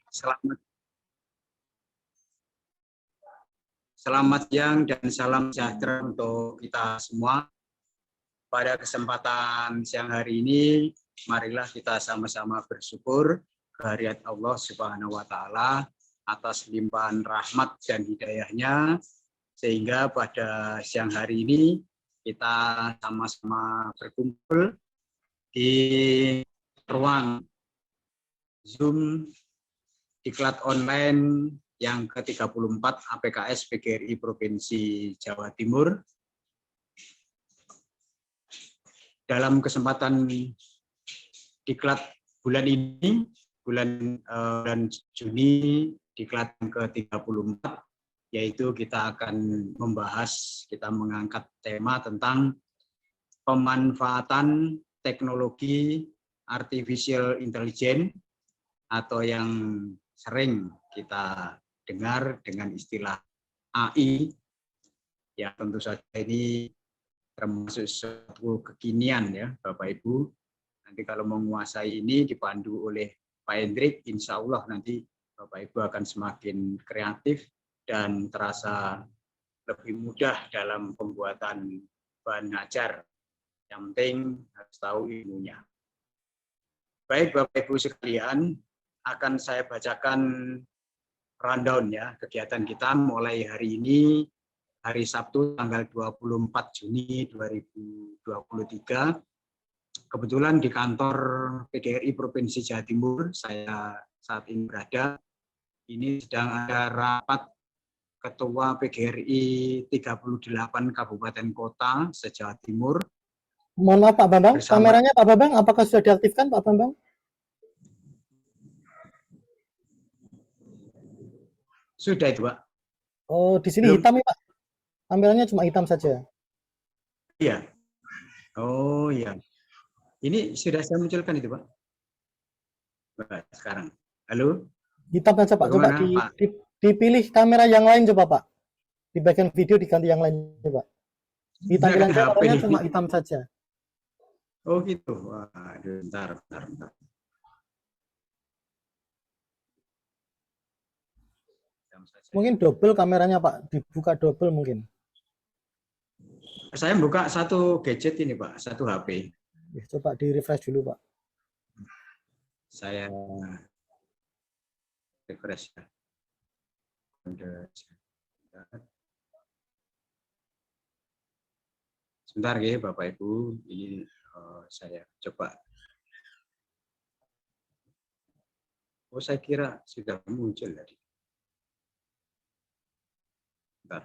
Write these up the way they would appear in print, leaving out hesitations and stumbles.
Selamat, selamat siang dan salam sejahtera untuk kita semua. Pada kesempatan siang hari ini, marilah kita sama-sama bersyukur kehadirat Allah Subhanahu wa Ta'ala atas limpahan rahmat dan hidayahnya, sehingga pada siang hari ini kita sama-sama berkumpul di ruang Zoom Diklat online yang ke-34 APKS PGRI Provinsi Jawa Timur. Dalam kesempatan diklat bulan ini, bulan Juni, diklat yang ke-34, yaitu kita akan membahas, kita mengangkat tema tentang pemanfaatan teknologi artificial intelligence atau yang sering kita dengar dengan istilah AI, ya tentu saja ini termasuk suatu kekinian ya Bapak Ibu. Nanti kalau menguasai ini dipandu oleh Pak Hendrik, insya Allah nanti Bapak Ibu akan semakin kreatif dan terasa lebih mudah dalam pembuatan bahan ajar. Yang penting harus tahu ilmunya. Baik Bapak Ibu sekalian, akan saya bacakan rundown ya kegiatan kita mulai hari ini, hari Sabtu tanggal 24 Juni 2023. Kebetulan di kantor PGRI Provinsi Jawa Timur saya saat ini berada. Ini sedang ada rapat Ketua PGRI 38 Kabupaten Kota se-Jawa Timur. Mohon maaf Pak Bambang, kameranya Pak Bambang apakah sudah diaktifkan Pak Bambang? Sudah itu, Pak. Oh, di sini hitam ya, Pak. Kameranya cuma hitam saja. Iya. Oh, iya. Ini sudah saya munculkan itu, Pak. Nah, sekarang. Halo? Hitam saja, Pak. Coba dipilih kamera yang lain coba, Pak. Di bagian video diganti yang lain coba. Di tampilan saya warnanya cuma hitam saja. Oh, gitu. Wah, bentar. Mungkin double kameranya Pak, dibuka double mungkin. Saya buka satu gadget ini Pak, satu HP. Coba di refresh dulu Pak. Saya refresh ya. Sebentar ya Bapak Ibu, ini saya coba. Oh, saya kira sudah muncul tadi. Bentar.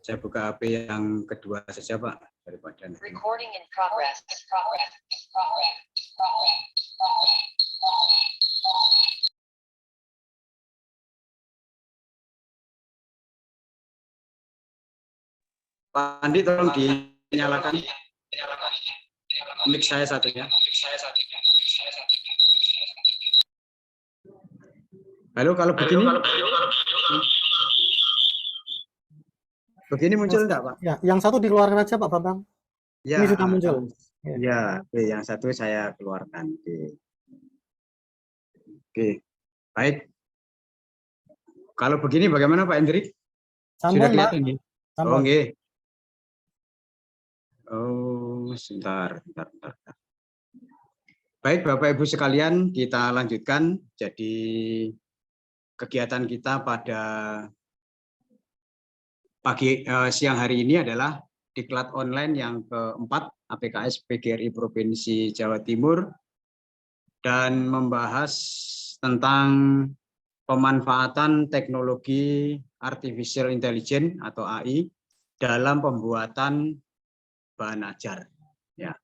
Saya buka HP yang kedua saja Pak, daripada recording in progress. Pak Andi tolong dinyalakan mic saya satunya. Halo, kalau begini muncul enggak, Pak? Ya, yang satu dikeluarkan aja Pak Bambang. Ya, ini sudah muncul. Ya, yang satu saya keluarkan. Oke. Baik. Kalau begini bagaimana Pak Hendrik? Sudah kelihatan nih? Oh, nggih. Oh, sebentar. Baik, Bapak Ibu sekalian, kita lanjutkan. Jadi kegiatan kita pada siang hari ini adalah diklat online yang keempat APKS PGRI Provinsi Jawa Timur dan membahas tentang pemanfaatan teknologi artificial intelligence atau AI dalam pembuatan bahan ajar. Ya,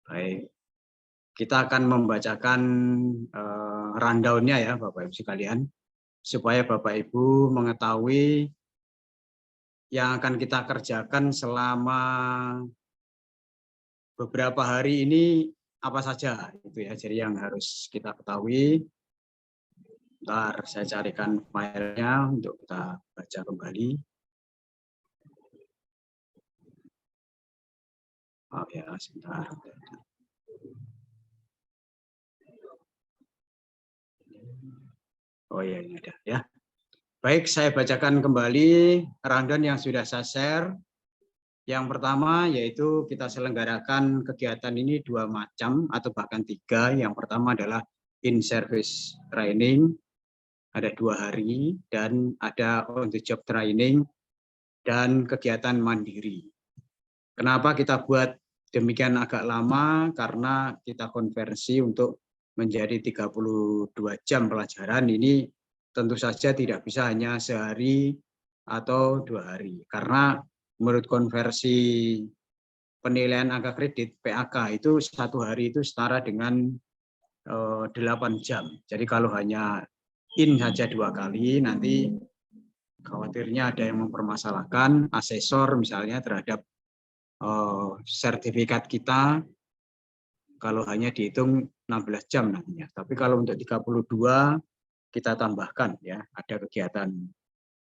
baik. Kita akan membacakan rundown-nya ya Bapak Ibu sekalian, supaya Bapak Ibu mengetahui yang akan kita kerjakan selama beberapa hari ini apa saja itu ya. Jadi yang harus kita ketahui. Bentar, saya carikan filenya untuk kita baca kembali. Oh ya, sebentar. Oh ya, ini ada ya. Baik, saya bacakan kembali rundown yang sudah saya share. Yang pertama yaitu kita selenggarakan kegiatan ini 2 macam atau bahkan 3. Yang pertama adalah in-service training, ada 2 hari, dan ada on-the-job training, dan kegiatan mandiri. Kenapa kita buat demikian agak lama? Karena kita konversi untuk menjadi 32 jam pelajaran. Ini tentu saja tidak bisa hanya sehari atau 2 hari. Karena menurut konversi penilaian angka kredit PAK itu 1 hari itu setara dengan 8 jam. Jadi kalau hanya in saja 2 kali, nanti khawatirnya ada yang mempermasalahkan asesor misalnya terhadap sertifikat kita kalau hanya dihitung 16 jam nantinya. Tapi kalau untuk 32 kita tambahkan ya, ada kegiatan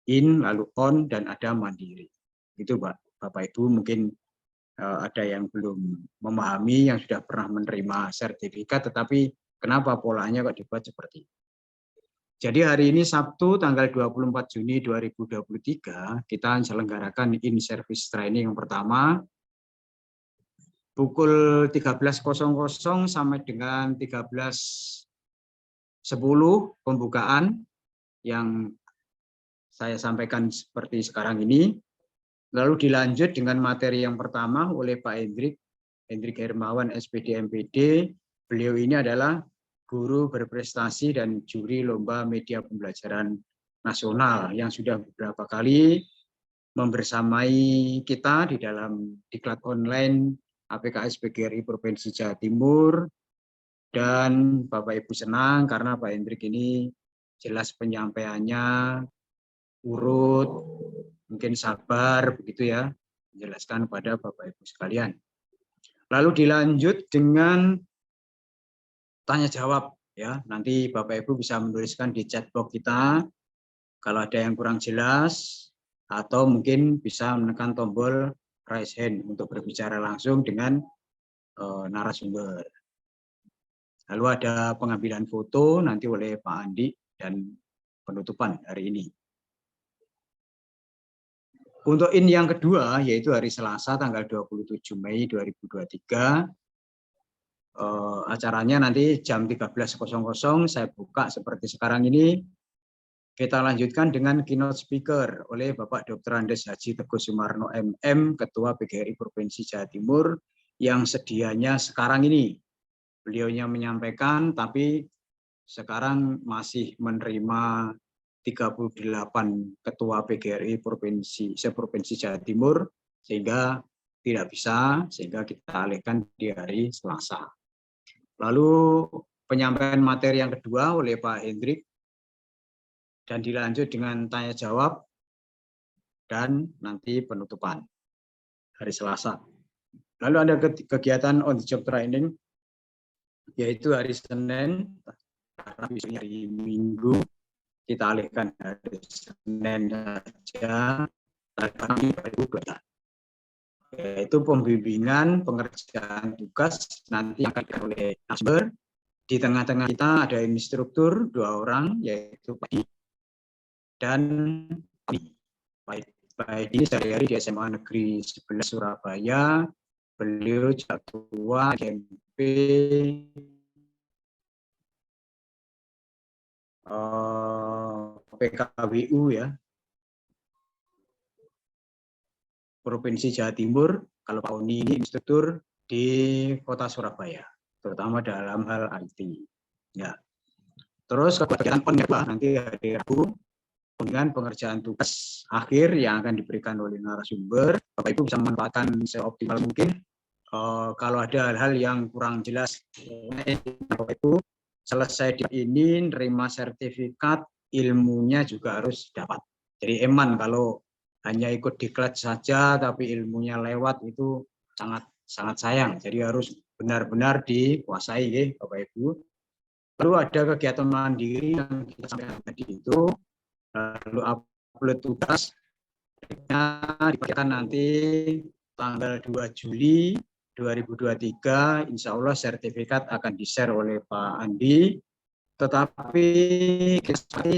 in, lalu on, dan ada mandiri. Itu Bapak Ibu mungkin ada yang belum memahami, yang sudah pernah menerima sertifikat, tetapi kenapa polanya kok dibuat seperti itu. Jadi hari ini Sabtu tanggal 24 Juni 2023 kita selenggarakan in-service training yang pertama pukul 13.00 sampai dengan 13.10 pembukaan yang saya sampaikan seperti sekarang ini. Lalu dilanjut dengan materi yang pertama oleh Pak Hendrik Hermawan, SPD MPD. Beliau ini adalah guru berprestasi dan juri lomba media pembelajaran nasional yang sudah beberapa kali membersamai kita di dalam diklat online APKS PGRI Provinsi Jawa Timur. Dan Bapak Ibu senang karena Pak Hendrik ini jelas penyampaiannya urut, mungkin sabar begitu ya, menjelaskan pada Bapak Ibu sekalian. Lalu dilanjut dengan tanya jawab ya. Nanti Bapak Ibu bisa menuliskan di chat box kita kalau ada yang kurang jelas atau mungkin bisa menekan tombol raise hand untuk berbicara langsung dengan narasumber. Lalu ada pengambilan foto nanti oleh Pak Andi dan penutupan hari ini. Untuk in yang kedua, yaitu hari Selasa tanggal 27 Mei 2023, acaranya nanti jam 13.00 saya buka seperti sekarang ini. Kita lanjutkan dengan keynote speaker oleh Bapak Dr. Andes Haji Teguh Sumarno MM, Ketua PGRI Provinsi Jawa Timur, yang sedianya sekarang ini. Beliaunya menyampaikan, tapi sekarang masih menerima 38 ketua PGRI seprovinsi Jawa Timur, sehingga tidak bisa, sehingga kita alihkan di hari Selasa. Lalu penyampaian materi yang kedua oleh Pak Hendrik, dan dilanjut dengan tanya jawab, dan nanti penutupan hari Selasa. Lalu ada kegiatan on the job training, yaitu hari Senin, hari Minggu, kita alihkan hari Senin saja, yaitu pembimbingan pengerjaan tugas nanti akan dilakukan oleh narasumber. Di tengah-tengah kita ada instruktur 2 orang, yaitu Pak Edi dan Pak Edi sehari-hari di SMA Negeri 11 Surabaya. Beliau ketua GMP PKWU ya, Provinsi Jawa Timur. Kalau Pak Oni ini instruktur di Kota Surabaya, terutama dalam hal IT. Ya. Terus kegiatan penyerah nanti hari Rabu dengan pengerjaan tugas akhir yang akan diberikan oleh narasumber. Bapak Ibu bisa memanfaatkan seoptimal mungkin. Kalau ada hal-hal yang kurang jelas, Bapak Ibu selesai ini nerima sertifikat, ilmunya juga harus dapat. Jadi eman kalau hanya ikut diklat saja tapi ilmunya lewat itu sangat sayang. Jadi harus benar-benar dikuasai ya Bapak Ibu. Lalu ada kegiatan mandiri yang kita sampaikan tadi itu, lalu upload tugas diperkirakan nanti tanggal 2 Juli 2023 insya Allah sertifikat akan di-share oleh Pak Andi, tetapi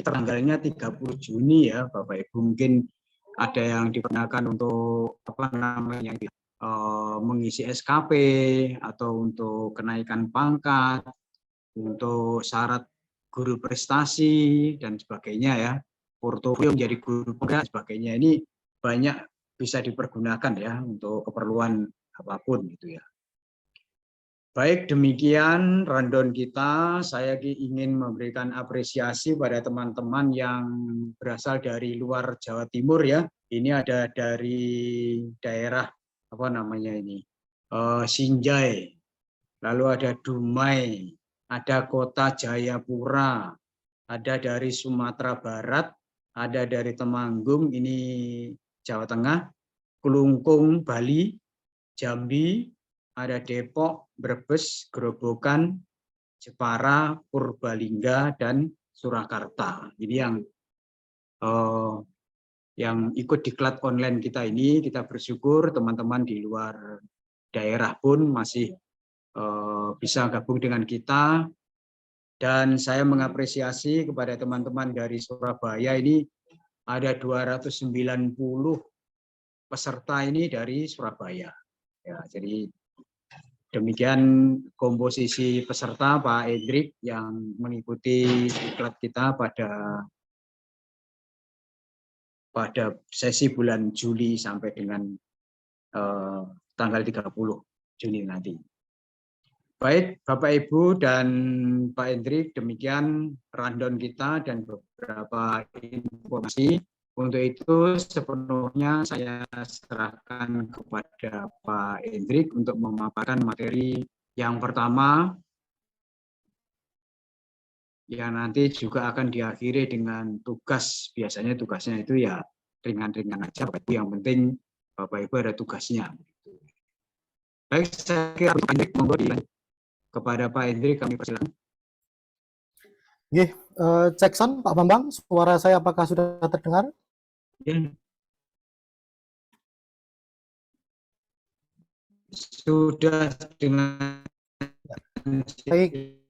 tanggalnya 30 Juni ya Bapak Ibu, mungkin ada yang digunakan untuk mengisi SKP atau untuk kenaikan pangkat, untuk syarat guru prestasi dan sebagainya ya, portofolio menjadi guru dan sebagainya. Ini banyak bisa dipergunakan ya untuk keperluan apapun gitu ya. Baik, demikian rundown kita. Saya ingin memberikan apresiasi pada teman-teman yang berasal dari luar Jawa Timur ya. Ini ada dari daerah apa namanya ini, Sinjai, lalu ada Dumai, ada Kota Jayapura, ada dari Sumatera Barat, ada dari Temanggung, ini Jawa Tengah, Kelungkung, Bali, Jambi, ada Depok, Brebes, Grobogan, Jepara, Purbalingga, dan Surakarta. Ini yang ikut diklat online kita ini. Kita bersyukur teman-teman di luar daerah pun masih bisa gabung dengan kita. Dan saya mengapresiasi kepada teman-teman dari Surabaya ini, ada 290 peserta ini dari Surabaya. Ya, jadi demikian komposisi peserta Pak Hendrik yang mengikuti diklat kita pada sesi bulan Juli sampai dengan tanggal 30 Juni nanti. Baik, Bapak Ibu dan Pak Hendrik, demikian rundown kita dan beberapa informasi. Untuk itu sepenuhnya saya serahkan kepada Pak Hendrik untuk memaparkan materi yang pertama, yang nanti juga akan diakhiri dengan tugas. Biasanya tugasnya itu ya ringan-ringan aja, Bapak Ibu. Yang penting Bapak Ibu ada tugasnya. Baik, saya kira Pak Hendrik, monggo kepada Pak Hendrik kami persilakan. Cek sound Pak Bambang, suara saya apakah sudah terdengar? Sudah dengan baik.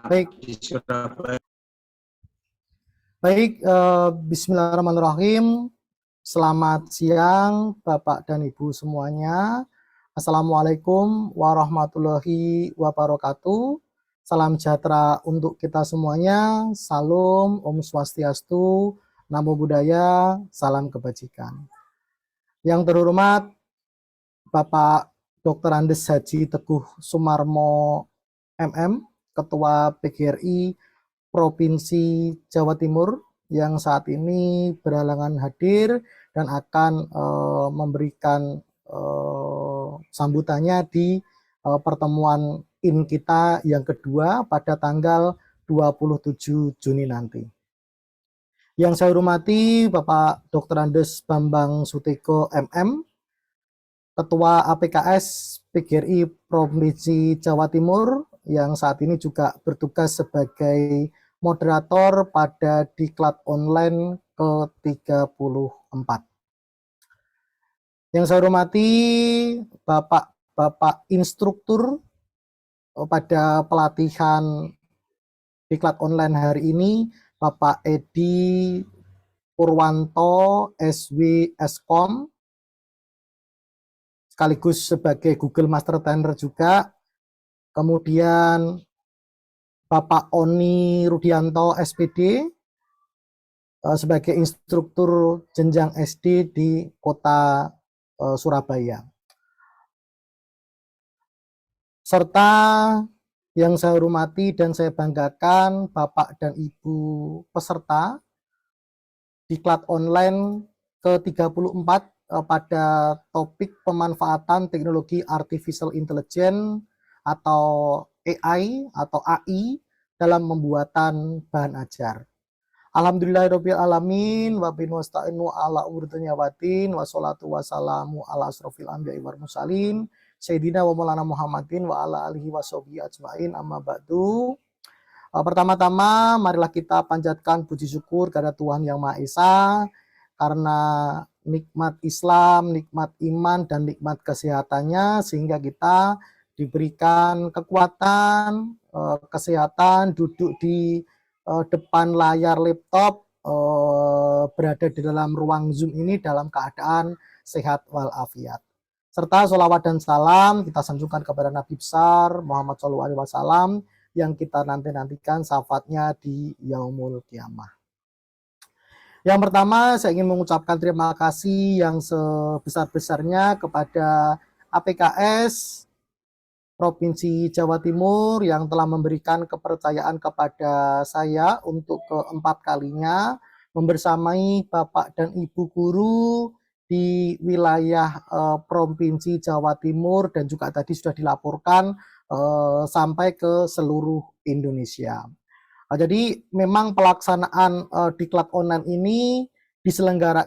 Baik. Di Surabaya. Baik, bismillahirrahmanirrahim. Selamat siang Bapak dan Ibu semuanya. Assalamualaikum warahmatullahi wabarakatuh. Salam sejahtera untuk kita semuanya. Salam, Om Swastiastu, Namo Buddhaya, salam kebajikan. Yang terhormat Bapak Dr. Andes Haji Teguh Sumarmo MM, Ketua PGRI Provinsi Jawa Timur, yang saat ini berhalangan hadir dan akan memberikan sambutannya di pertemuan IN kita yang kedua pada tanggal 27 Juni nanti. Yang saya hormati Bapak Dr. Andes Bambang Sutiko MM, Ketua APKS PGRI Provinsi Jawa Timur, yang saat ini juga bertugas sebagai moderator pada diklat online ke-34. Yang saya hormati Bapak instruktur pada pelatihan diklat online hari ini, Bapak Edi Purwanto, SW Eskom, sekaligus sebagai Google Master Trainer juga. Kemudian Bapak Oni Rudianto, SPD, sebagai instruktur jenjang SD di Kota Surabaya. Serta yang saya hormati dan saya banggakan Bapak dan Ibu peserta diklat online ke-34 pada topik pemanfaatan teknologi Artificial Intelligence atau AI atau AI dalam pembuatan bahan ajar. Alhamdulillahirabbil alamin wa bin wasta'inu ala umuri dunya waddin wa sholatu wassalamu ala asrofil anbiya'i wal mursalin sayyidina wa maulana Muhammadin wa ala alihi wa sahbihi ajmain, amma ba'du. Pertama-tama marilah kita panjatkan puji syukur kepada Tuhan Yang Maha Esa, karena nikmat Islam, nikmat iman, dan nikmat kesehatannya, sehingga kita diberikan kekuatan, kesehatan, duduk di depan layar laptop, berada di dalam ruang Zoom ini dalam keadaan sehat walafiat. Serta sholawat dan salam kita sanjungkan kepada Nabi besar Muhammad SAW yang kita nantikan syafaatnya di Yaumul Kiamah. Yang pertama, saya ingin mengucapkan terima kasih yang sebesar-besarnya kepada APKS Provinsi Jawa Timur yang telah memberikan kepercayaan kepada saya untuk keempat kalinya membersamai Bapak dan Ibu guru di wilayah Provinsi Jawa Timur, dan juga tadi sudah dilaporkan sampai ke seluruh Indonesia. Jadi memang pelaksanaan diklat online ini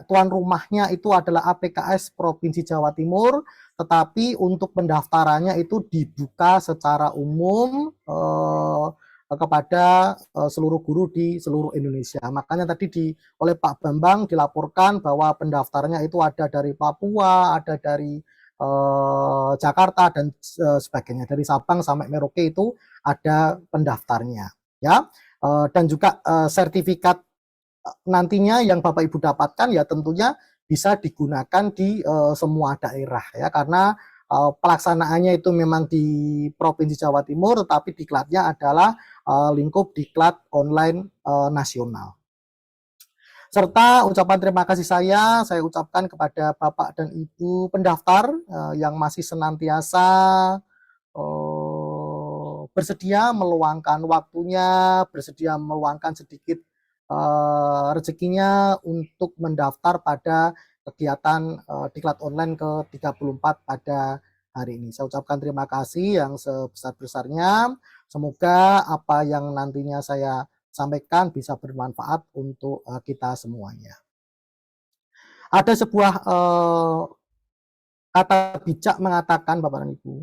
tuan rumahnya itu adalah APKS Provinsi Jawa Timur, tetapi untuk pendaftarannya itu dibuka secara umum kepada seluruh guru di seluruh Indonesia. Makanya tadi oleh Pak Bambang dilaporkan bahwa pendaftarnya itu ada dari Papua, ada dari Jakarta, dan sebagainya. Dari Sabang sampai Merauke itu ada pendaftarnya. Ya, dan juga sertifikat nantinya yang Bapak Ibu dapatkan ya tentunya bisa digunakan di semua daerah ya, karena pelaksanaannya itu memang di Provinsi Jawa Timur, tetapi diklatnya adalah lingkup diklat online nasional. Serta ucapan terima kasih saya ucapkan kepada Bapak dan Ibu pendaftar yang masih senantiasa bersedia meluangkan waktunya, bersedia meluangkan sedikit rezekinya untuk mendaftar pada kegiatan diklat online ke-34 pada hari ini. Saya ucapkan terima kasih yang sebesar-besarnya. Semoga apa yang nantinya saya sampaikan bisa bermanfaat untuk kita semuanya. Ada sebuah kata bijak mengatakan, Bapak dan Ibu,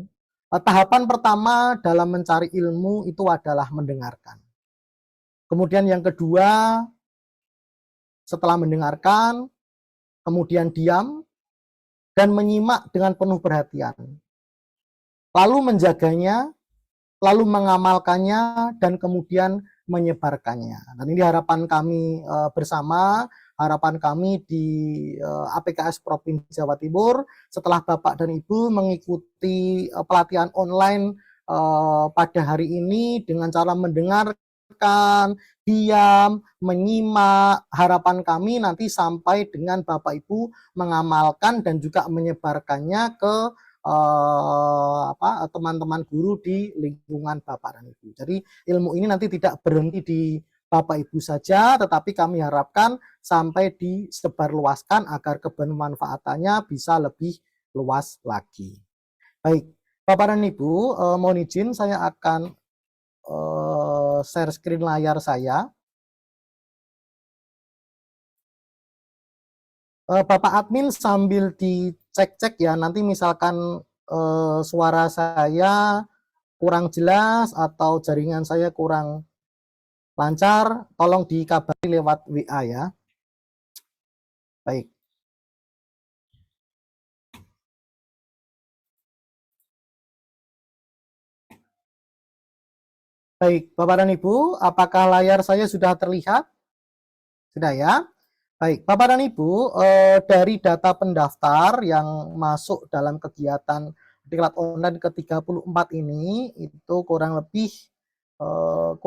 tahapan pertama dalam mencari ilmu itu adalah mendengarkan. Kemudian yang kedua, setelah mendengarkan, kemudian diam dan menyimak dengan penuh perhatian. Lalu menjaganya, lalu mengamalkannya, dan kemudian menyebarkannya. Dan ini harapan kami bersama, harapan kami di APKS Provinsi Jawa Timur setelah Bapak dan Ibu mengikuti pelatihan online pada hari ini dengan cara mendengarkan, diam, menyimak. Harapan kami nanti sampai dengan Bapak Ibu mengamalkan dan juga menyebarkannya ke teman-teman guru di lingkungan Bapak dan Ibu. Jadi ilmu ini nanti tidak berhenti di Bapak Ibu saja, tetapi kami harapkan sampai disebarluaskan agar kebermanfaatannya bisa lebih luas lagi. Baik, Bapak dan Ibu, mohon izin saya akan share screen layar saya. Bapak admin sambil dicek-cek ya, nanti misalkan suara saya kurang jelas atau jaringan saya kurang lancar, tolong dikabari lewat WA ya. Baik. Baik, Bapak dan Ibu, apakah layar saya sudah terlihat? Sudah ya? Baik, Bapak dan Ibu, dari data pendaftar yang masuk dalam kegiatan diklat online ke-34 ini, itu kurang lebih 400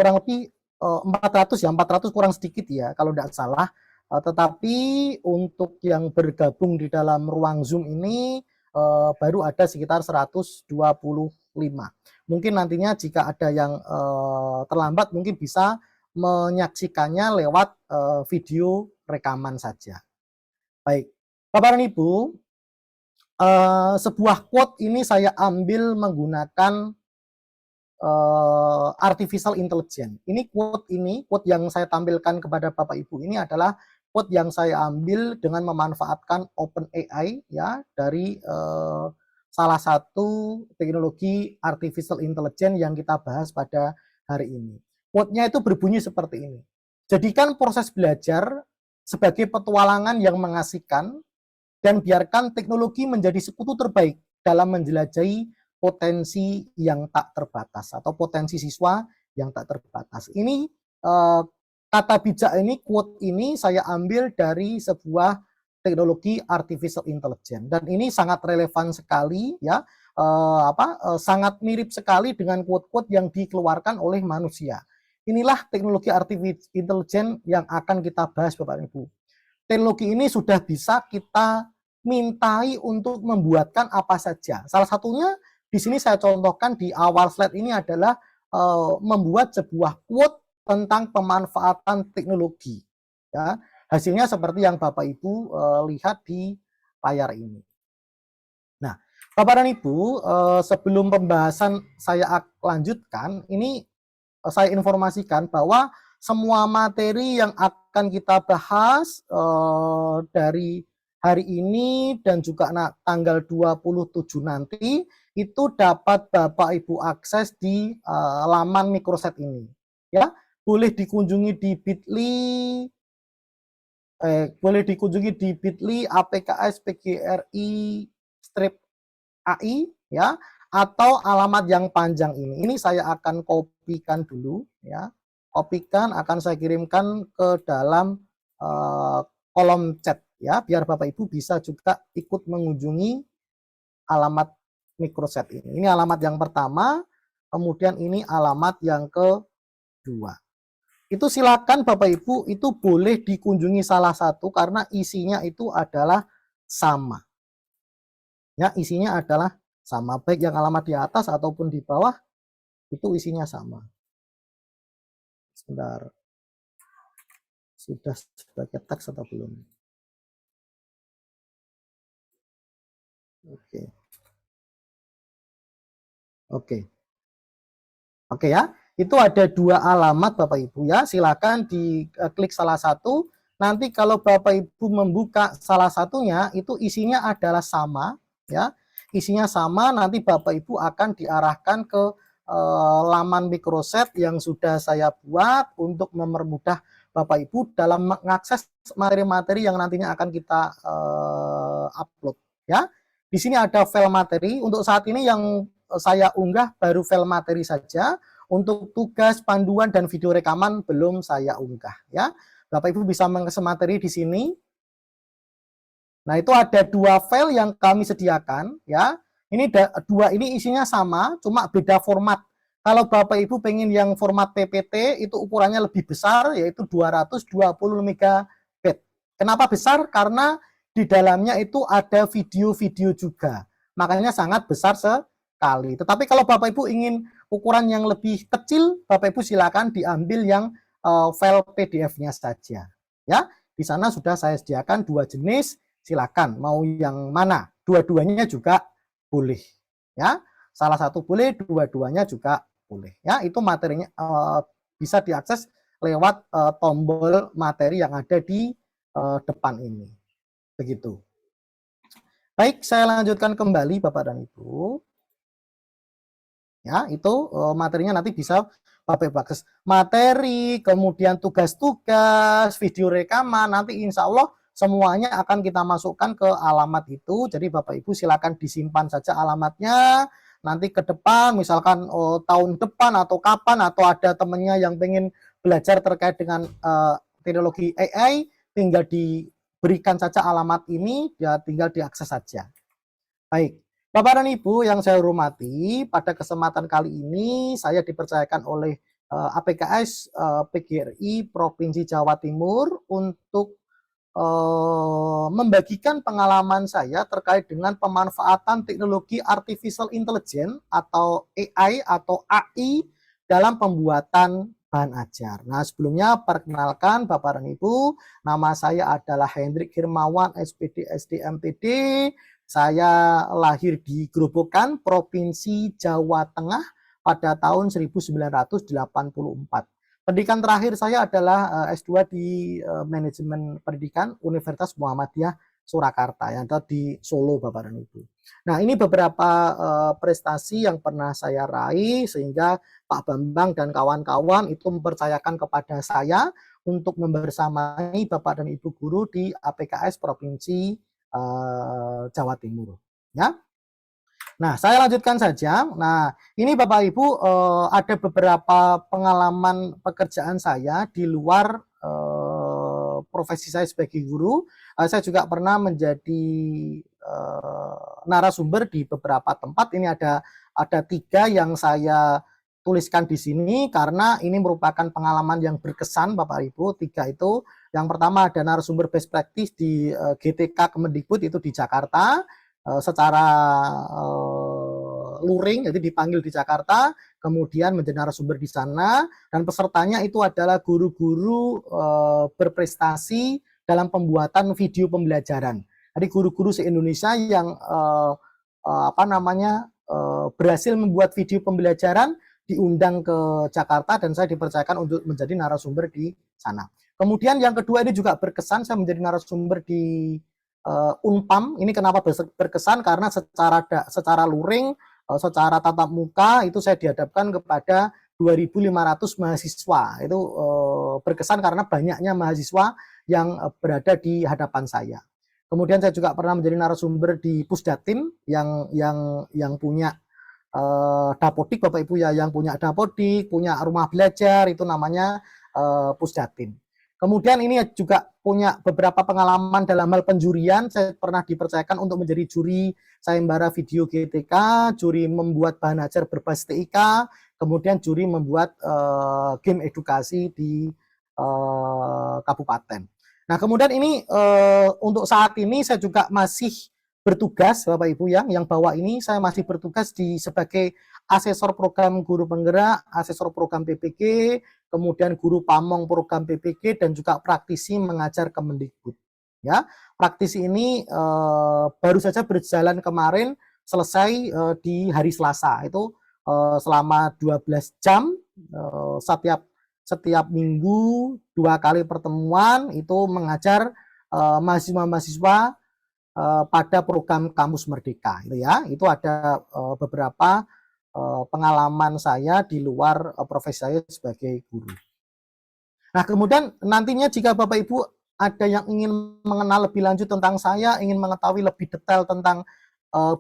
ya, 400 kurang sedikit ya, kalau tidak salah. Tetapi untuk yang bergabung di dalam ruang Zoom ini baru ada sekitar 125. Mungkin nantinya jika ada yang terlambat mungkin bisa menyaksikannya lewat video rekaman saja. Baik, Bapak dan Ibu, sebuah quote ini saya ambil menggunakan artificial intelligence. Ini quote yang saya tampilkan kepada Bapak Ibu ini adalah quote yang saya ambil dengan memanfaatkan OpenAI ya, dari salah satu teknologi artificial intelligence yang kita bahas pada hari ini. Quote-nya itu berbunyi seperti ini. Jadikan proses belajar sebagai petualangan yang mengasihkan dan biarkan teknologi menjadi sekutu terbaik dalam menjelajahi potensi yang tak terbatas atau potensi siswa yang tak terbatas. Ini kata bijak ini, quote ini saya ambil dari sebuah teknologi artificial intelligence dan ini sangat relevan sekali ya, sangat mirip sekali dengan quote-quote yang dikeluarkan oleh manusia. Inilah teknologi artificial intelligence yang akan kita bahas Bapak Ibu. Teknologi ini sudah bisa kita mintai untuk membuatkan apa saja. Salah satunya di sini saya contohkan di awal slide ini adalah membuat sebuah quote tentang pemanfaatan teknologi. Ya, hasilnya seperti yang Bapak Ibu lihat di layar ini. Nah, Bapak dan Ibu, sebelum pembahasan saya lanjutkan, ini saya informasikan bahwa semua materi yang akan kita bahas dari hari ini dan juga tanggal 27 nanti itu dapat Bapak Ibu akses di laman Microset ini. Ya, boleh dikunjungi di bit.ly APKS PGRI strip AI ya, atau alamat yang panjang ini. Ini saya akan kopikan dulu ya. Kopikan akan saya kirimkan ke dalam kolom chat ya, biar Bapak Ibu bisa juga ikut mengunjungi alamat Microset ini. Ini alamat yang pertama, kemudian ini alamat yang kedua. Itu silakan Bapak Ibu, itu boleh dikunjungi salah satu karena isinya itu adalah sama. Ya, isinya adalah sama, baik yang alamat di atas ataupun di bawah itu isinya sama. Sebentar, sudah sebagai teks atau belum? Oke ya, itu ada dua alamat Bapak Ibu ya, silakan diklik salah satu. Nanti kalau Bapak Ibu membuka salah satunya itu isinya adalah sama ya, isinya sama. Nanti Bapak Ibu akan diarahkan ke laman Microset yang sudah saya buat untuk mempermudah Bapak Ibu dalam mengakses materi-materi yang nantinya akan kita upload ya. Di sini ada file materi. Untuk saat ini yang saya unggah baru file materi saja. Untuk tugas, panduan, dan video rekaman belum saya unggah ya. Bapak Ibu bisa mengakses materi di sini. Nah, itu ada dua file yang kami sediakan ya. Ini dua ini isinya sama, cuma beda format. Kalau Bapak Ibu pengen yang format PPT itu ukurannya lebih besar, yaitu 220 MB. Kenapa besar? Karena di dalamnya itu ada video-video juga. Makanya sangat besar sekali. Tetapi kalau Bapak Ibu ingin ukuran yang lebih kecil, Bapak Ibu silakan diambil yang file PDF-nya saja. Ya, di sana sudah saya sediakan dua jenis. Silakan mau yang mana, dua-duanya juga boleh ya, salah satu boleh, dua-duanya juga boleh ya. Itu materinya bisa diakses lewat tombol materi yang ada di depan ini, begitu. Baik, saya lanjutkan kembali Bapak dan Ibu ya. Itu materinya nanti bisa Bapak Ibu akses materi, kemudian tugas-tugas, video rekaman, nanti insya Allah semuanya akan kita masukkan ke alamat itu. Jadi Bapak Ibu silakan disimpan saja alamatnya. Nanti ke depan, misalkan tahun depan atau kapan, atau ada temennya yang pengen belajar terkait dengan teknologi AI, tinggal diberikan saja alamat ini, ya tinggal diakses saja. Baik, Bapak dan Ibu yang saya hormati, pada kesempatan kali ini saya dipercayakan oleh APKS PGRI Provinsi Jawa Timur untuk membagikan pengalaman saya terkait dengan pemanfaatan teknologi artificial intelligence atau AI atau AI dalam pembuatan bahan ajar. Nah, sebelumnya perkenalkan Bapak dan Ibu, nama saya adalah Hendrik Hirmawan, SPD SDMPD. Saya lahir di Grobogan, Provinsi Jawa Tengah pada tahun 1984. Pendidikan terakhir saya adalah S2 di Manajemen Pendidikan Universitas Muhammadiyah Surakarta yang ada di Solo Bapak dan Ibu. Nah, ini beberapa prestasi yang pernah saya raih sehingga Pak Bambang dan kawan-kawan itu mempercayakan kepada saya untuk membersamai Bapak dan Ibu guru di APKS Provinsi Jawa Timur. Ya. Nah, saya lanjutkan saja. Nah, ini Bapak Ibu ada beberapa pengalaman pekerjaan saya di luar profesi saya sebagai guru. Saya juga pernah menjadi narasumber di beberapa tempat. Ini ada 3 yang saya tuliskan di sini karena ini merupakan pengalaman yang berkesan Bapak Ibu. 3 itu. Yang pertama ada narasumber best practice di GTK Kemendikbud itu di Jakarta. Secara luring, jadi dipanggil di Jakarta, kemudian menjadi narasumber di sana, dan pesertanya itu adalah guru-guru berprestasi dalam pembuatan video pembelajaran. Jadi guru-guru se-Indonesia yang berhasil membuat video pembelajaran diundang ke Jakarta dan saya dipercayakan untuk menjadi narasumber di sana. Kemudian yang kedua ini juga berkesan, saya menjadi narasumber di Unpam. Ini kenapa berkesan? Karena secara luring, secara tatap muka itu saya dihadapkan kepada 2.500 mahasiswa. Itu berkesan karena banyaknya mahasiswa yang berada di hadapan saya. Kemudian saya juga pernah menjadi narasumber di Pusdatin yang punya Dapodik, Bapak Ibu ya, yang punya Dapodik, punya rumah belajar, itu namanya Pusdatin. Kemudian ini juga punya beberapa pengalaman dalam hal penjurian. Saya pernah dipercayakan untuk menjadi juri sayembara video GTK, juri membuat bahan ajar berbasis TIK, kemudian juri membuat game edukasi di kabupaten. Nah, kemudian ini untuk saat ini saya juga masih bertugas, Bapak Ibu yang bawah ini saya masih bertugas sebagai asesor program guru penggerak, asesor program PPG, kemudian guru pamong program PPG, dan juga praktisi mengajar Kemendikbud. Ya, praktisi ini baru saja berjalan kemarin, selesai di hari Selasa. Itu selama 12 jam setiap minggu 2 kali pertemuan itu mengajar mahasiswa-mahasiswa pada program Kamus Merdeka. Itu ada beberapa pengalaman saya di luar profesi saya sebagai guru. Nah, kemudian nantinya jika Bapak Ibu ada yang ingin mengenal lebih lanjut tentang saya, ingin mengetahui lebih detail tentang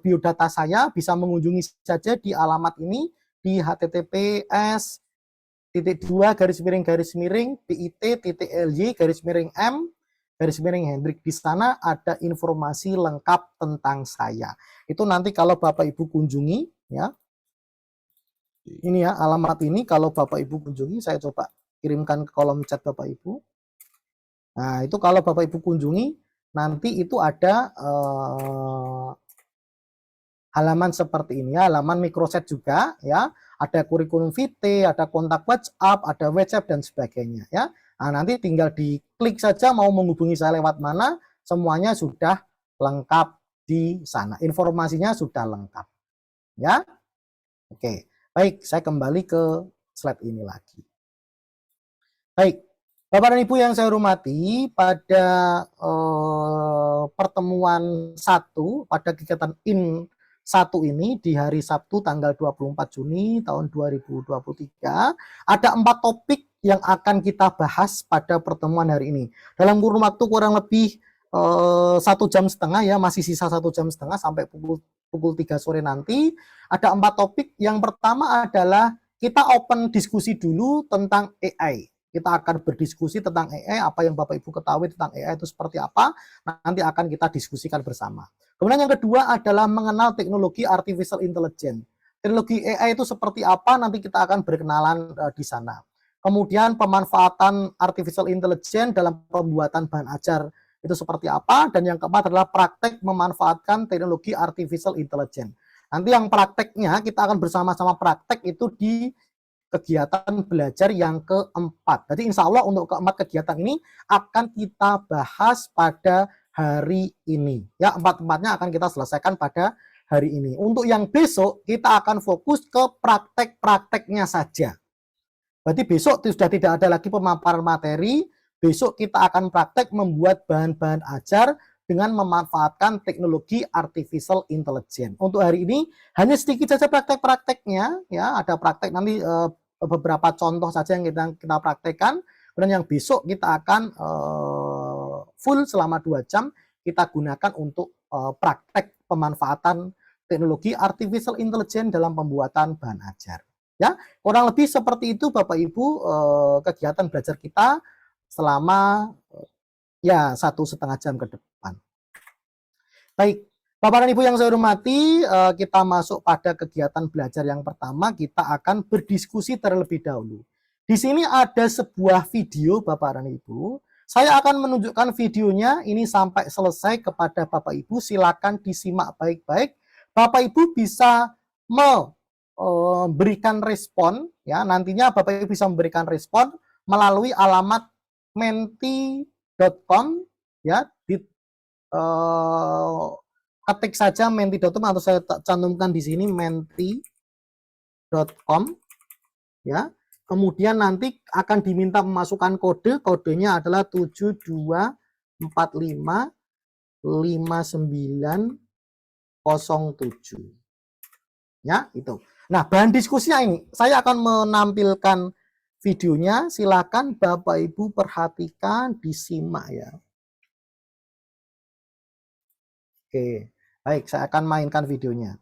biodata saya, bisa mengunjungi saja di alamat ini di https://bit.ly/m/Hendrik. Di sana ada informasi lengkap tentang saya. Itu nanti kalau Bapak Ibu kunjungi, ya. Ini ya alamat ini, kalau Bapak Ibu kunjungi, saya coba kirimkan ke kolom chat Bapak Ibu. Nah, itu kalau Bapak Ibu kunjungi, nanti itu ada halaman seperti ini ya, halaman microsite juga ya, ada kurikulum vitae, ada kontak WhatsApp, ada WhatsApp dan sebagainya ya. Nah, nanti tinggal diklik saja mau menghubungi saya lewat mana, semuanya sudah lengkap di sana. Informasinya sudah lengkap. Ya. Oke. Baik, saya kembali ke slide ini lagi. Baik, Bapak dan Ibu yang saya hormati, pada pertemuan 1, pada kegiatan IN 1 ini di hari Sabtu tanggal 24 Juni tahun 2023, ada 4 topik yang akan kita bahas pada pertemuan hari ini. Dalam kurun waktu kurang lebih 1,5 jam ya, masih sisa 1,5 jam sampai pukul 3 sore nanti. Ada 4 topik. Yang pertama adalah kita open diskusi dulu tentang AI. Kita akan berdiskusi tentang AI, apa yang Bapak Ibu ketahui tentang AI itu seperti apa, nanti akan kita diskusikan bersama. Kemudian yang kedua adalah mengenal teknologi artificial intelligence. Teknologi AI itu seperti apa, nanti kita akan berkenalan di sana. Kemudian pemanfaatan artificial intelligence dalam pembuatan bahan ajar itu seperti apa, dan yang keempat adalah praktek memanfaatkan teknologi artificial intelligence. Nanti yang prakteknya kita akan bersama-sama praktek itu di kegiatan belajar yang keempat. Jadi insya Allah untuk keempat kegiatan ini akan kita bahas pada hari ini. Ya, empat-empatnya akan kita selesaikan pada hari ini. Untuk yang besok kita akan fokus ke praktek-prakteknya saja. Berarti besok sudah tidak ada lagi pemaparan materi. Besok kita akan praktek membuat bahan-bahan ajar dengan memanfaatkan teknologi artificial intelligence. Untuk hari ini hanya sedikit saja praktek-prakteknya, ya, ada praktek nanti beberapa contoh saja yang kita praktekkan. Kemudian yang besok kita akan full selama 2 jam kita gunakan untuk praktek pemanfaatan teknologi artificial intelligence dalam pembuatan bahan ajar. Ya, kurang lebih seperti itu Bapak Ibu kegiatan belajar kita selama ya 1,5 jam ke depan. Baik, Bapak dan Ibu yang saya hormati, kita masuk pada kegiatan belajar yang pertama, kita akan berdiskusi terlebih dahulu. Di sini ada sebuah video Bapak dan Ibu. Saya akan menunjukkan videonya ini sampai selesai kepada Bapak Ibu. Silakan disimak baik-baik. Bapak Ibu bisa memberikan respon, ya. Nantinya Bapak Ibu bisa memberikan respon melalui alamat menti.com, ya. Ketik saja menti.com atau saya cantumkan di sini menti.com, ya. Kemudian nanti akan diminta memasukkan kode, kodenya adalah 72455907. Ya, itu. Nah, bahan diskusinya ini, saya akan menampilkan videonya, silakan Bapak Ibu perhatikan, disimak ya. Oke, baik, saya akan mainkan videonya.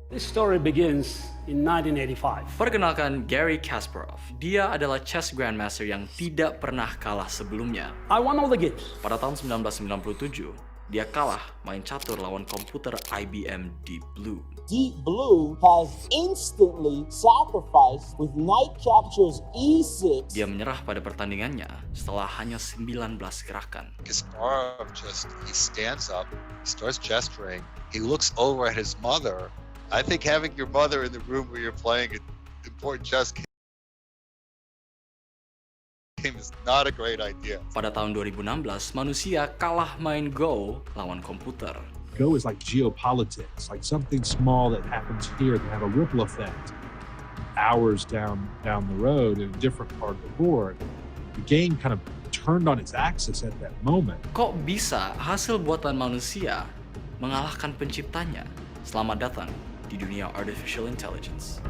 This story begins in 1985. Perkenalkan Garry Kasparov. Dia adalah chess grandmaster yang tidak pernah kalah sebelumnya. I won all the games. Pada tahun 1997, dia kalah main catur lawan komputer IBM Deep Blue. Deep Blue has instantly sacrificed with knight captures e6. Dia menyerah pada pertandingannya setelah hanya 19 gerakan. Kasparov he stands up, he starts gesturing, he looks over at his mother. I think having your mother in the room where you're playing an important chess game is not a great idea. Pada tahun 2016, manusia kalah main Go lawan komputer. Go is like geopolitics, like something small that happens here can have a ripple effect hours down the road in a different part of the board. The game kind of turned on its axis at that moment. Kok bisa hasil buatan manusia mengalahkan penciptanya? Selamat datang di dunia artificial intelligence.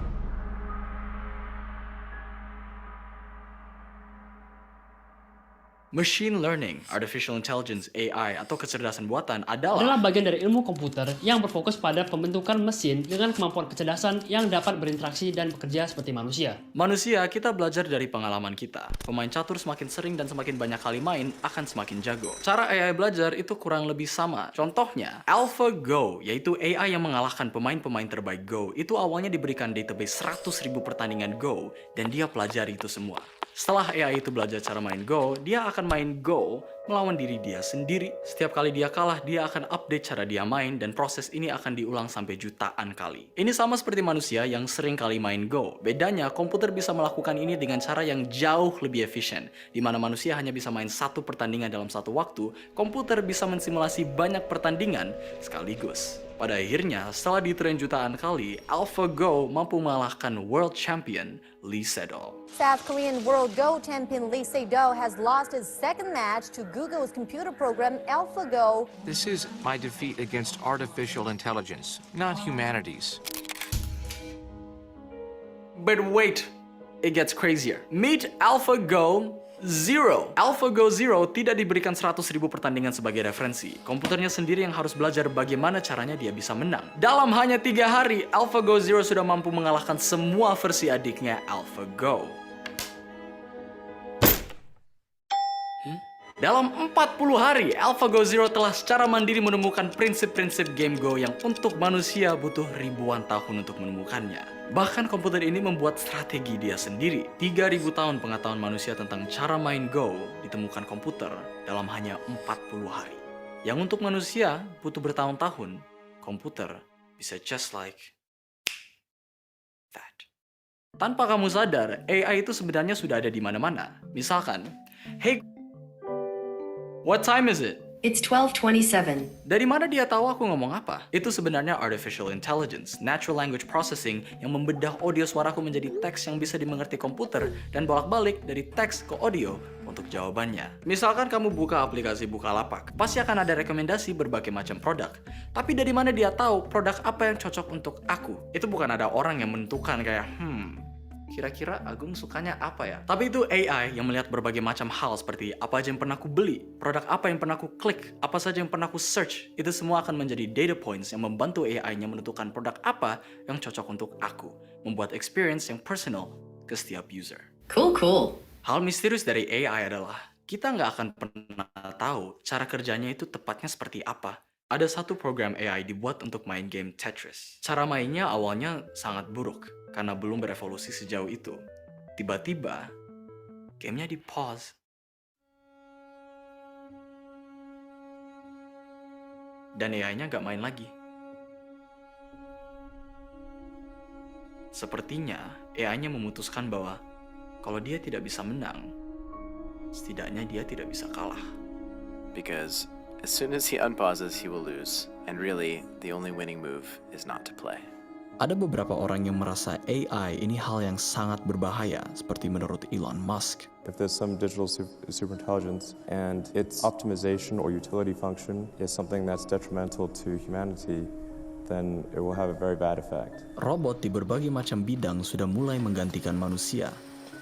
Machine learning, artificial intelligence, AI, atau kecerdasan buatan adalah bagian dari ilmu komputer yang berfokus pada pembentukan mesin dengan kemampuan kecerdasan yang dapat berinteraksi dan bekerja seperti manusia. Manusia, kita belajar dari pengalaman kita. Pemain catur semakin sering dan semakin banyak kali main akan semakin jago. Cara AI belajar itu kurang lebih sama. Contohnya, AlphaGo, yaitu AI yang mengalahkan pemain-pemain terbaik Go, itu awalnya diberikan database 100.000 pertandingan Go, dan dia pelajari itu semua. Setelah AI itu belajar cara main Go, dia akan main Go melawan diri dia sendiri. Setiap kali dia kalah, dia akan update cara dia main dan proses ini akan diulang sampai jutaan kali. Ini sama seperti manusia yang sering kali main Go. Bedanya, komputer bisa melakukan ini dengan cara yang jauh lebih efisien. Di mana manusia hanya bisa main satu pertandingan dalam satu waktu, komputer bisa mensimulasi banyak pertandingan sekaligus. Pada akhirnya, setelah ditrain jutaan kali, AlphaGo mampu mengalahkan world champion Lee Sedol. South Korean World Go champion Lee Se-do has lost his second match to Google's computer program AlphaGo. This is my defeat against artificial intelligence, not humanities. But wait, it gets crazier. Meet AlphaGo Zero. AlphaGo Zero tidak diberikan 100.000 pertandingan sebagai referensi. Komputernya sendiri yang harus belajar bagaimana caranya dia bisa menang. Dalam hanya 3 hari, AlphaGo Zero sudah mampu mengalahkan semua versi adiknya AlphaGo. Dalam 40 hari, AlphaGo Zero telah secara mandiri menemukan prinsip-prinsip game Go yang untuk manusia butuh ribuan tahun untuk menemukannya. Bahkan komputer ini membuat strategi dia sendiri. 3.000 tahun pengetahuan manusia tentang cara main Go ditemukan komputer dalam hanya 40 hari. Yang untuk manusia butuh bertahun-tahun, komputer bisa just like that. Tanpa kamu sadar, AI itu sebenarnya sudah ada di mana-mana. Misalkan, hey, what time is it? It's 12:27. Dari mana dia tahu aku ngomong apa? Itu sebenarnya artificial intelligence, natural language processing yang membedah audio suaraku menjadi teks yang bisa dimengerti komputer dan bolak-balik dari teks ke audio untuk jawabannya. Misalkan kamu buka aplikasi Bukalapak, pasti akan ada rekomendasi berbagai macam produk. Tapi dari mana dia tahu produk apa yang cocok untuk aku? Itu bukan ada orang yang menentukan kayak, kira-kira Agung sukanya apa ya? Tapi itu AI yang melihat berbagai macam hal seperti apa aja yang pernah aku beli, produk apa yang pernah aku klik, apa saja yang pernah aku search. Itu semua akan menjadi data points yang membantu AI-nya menentukan produk apa yang cocok untuk aku, membuat experience yang personal ke setiap user. Cool. Hal misterius dari AI adalah kita nggak akan pernah tahu cara kerjanya itu tepatnya seperti apa. Ada satu program AI dibuat untuk main game Tetris. Cara mainnya awalnya sangat buruk karena belum berevolusi sejauh itu. Tiba-tiba, gamenya di-pause. Dan AI-nya nggak main lagi. Sepertinya AI-nya memutuskan bahwa kalau dia tidak bisa menang, setidaknya dia tidak bisa kalah. Because as soon as he unpauses, he will lose. And really, the only winning move is not to play. Ada beberapa orang yang merasa AI ini hal yang sangat berbahaya, seperti menurut Elon Musk. If there's some digital superintelligence and its optimization or utility function is something that's detrimental to humanity, then it will have a very bad effect. Robot di berbagai macam bidang sudah mulai menggantikan manusia.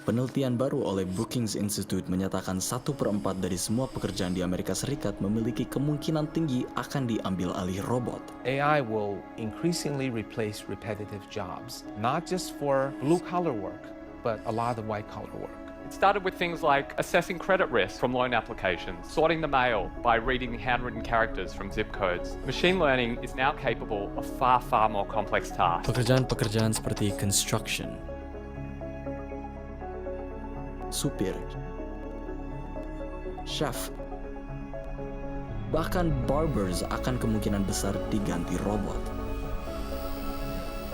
Penelitian baru oleh Brookings Institute menyatakan 1/4 dari semua pekerjaan di Amerika Serikat memiliki kemungkinan tinggi akan diambil alih robot. AI will increasingly replace repetitive jobs, not just for blue-collar work, but a lot of white-collar work. It started with things like assessing credit risk from loan applications, sorting the mail by reading handwritten characters from zip codes. Machine learning is now capable of far more complex tasks. Pekerjaan-pekerjaan seperti construction, supir, chef, bahkan barbers akan kemungkinan besar diganti robot.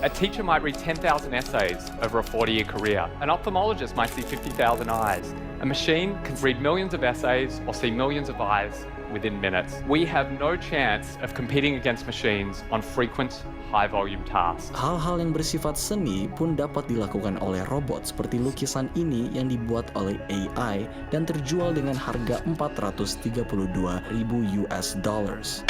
A teacher might read 10,000 essays over a 40-year career. An ophthalmologist might see 50,000 eyes. A machine can read millions of essays or see millions of eyes within minutes. We have no chance of competing against machines on frequent, high-volume tasks. Hal-hal yang bersifat seni pun dapat dilakukan oleh robot, seperti lukisan ini yang dibuat oleh AI dan terjual dengan harga $432,000.